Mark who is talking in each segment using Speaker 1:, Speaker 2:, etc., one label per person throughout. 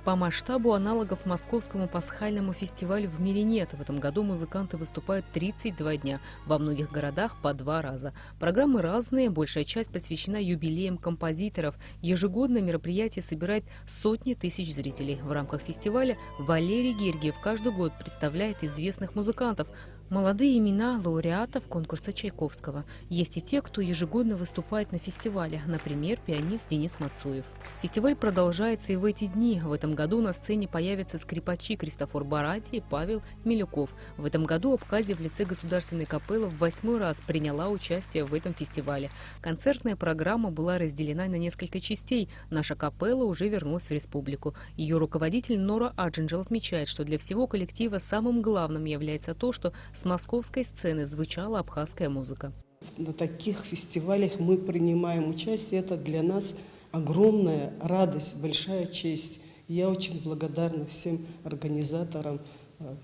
Speaker 1: По масштабу аналогов московскому пасхальному фестивалю в мире нет. В этом году музыканты выступают 32 дня, во многих городах по 2 раза. Программы разные, большая часть посвящена юбилеям композиторов. Ежегодно мероприятие собирает сотни тысяч зрителей. В рамках фестиваля Валерий Гергиев каждый год представляет известных музыкантов. Молодые имена лауреатов конкурса Чайковского. Есть и те, кто ежегодно выступает на фестивале, например, пианист Денис Мацуев. Фестиваль продолжается и в эти дни. В этом году на сцене появятся скрипачи Кристофор Барати и Павел Милюков. В этом году Абхазия в лице Государственной капеллы в 8-й раз приняла участие в этом фестивале. Концертная программа была разделена на несколько частей. Наша капелла уже вернулась в республику. Ее руководитель Нора Аджинджел отмечает, что для всего коллектива самым главным является то, что с московской сцены звучала абхазская музыка.
Speaker 2: На таких фестивалях мы принимаем участие. Это для нас огромная радость, большая честь. Я очень благодарна всем организаторам,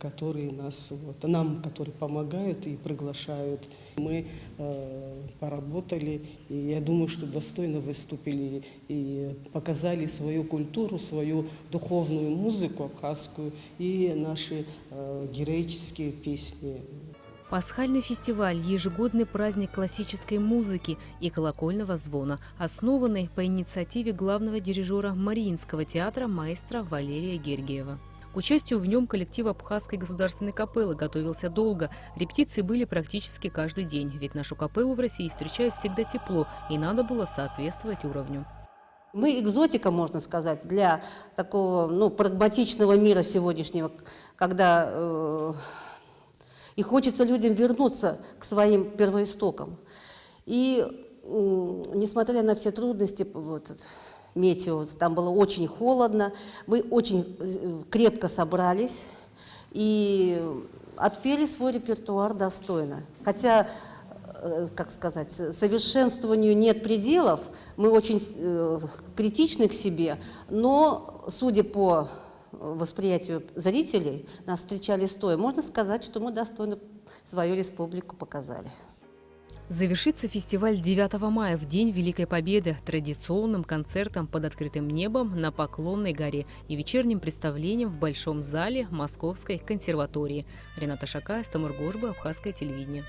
Speaker 2: которые которые помогают и приглашают. Мы поработали, и я думаю, что достойно выступили и показали свою культуру, свою духовную музыку абхазскую и наши героические песни.
Speaker 1: Пасхальный фестиваль – ежегодный праздник классической музыки и колокольного звона, основанный по инициативе главного дирижера Мариинского театра маэстро Валерия Гергиева. К участию в нем коллектив Абхазской государственной капеллы готовился долго. Репетиции были практически каждый день, ведь нашу капеллу в России встречают всегда тепло, и надо было соответствовать уровню.
Speaker 3: Мы экзотика, можно сказать, для такого прагматичного мира сегодняшнего, когда и хочется людям вернуться к своим первоистокам. И несмотря на все трудности, метео, там было очень холодно, мы очень крепко собрались и отпели свой репертуар достойно. Хотя, как сказать, совершенствованию нет пределов, мы очень критичны к себе, но, судя по восприятию зрителей, нас встречали стоя. Можно сказать, что мы достойно свою республику показали.
Speaker 1: Завершится фестиваль 9 мая, в День Великой Победы, традиционным концертом под открытым небом на Поклонной горе и вечерним представлением в Большом зале Московской консерватории. Рената Шакаева, Тамур Гожба, Абхазское телевидение.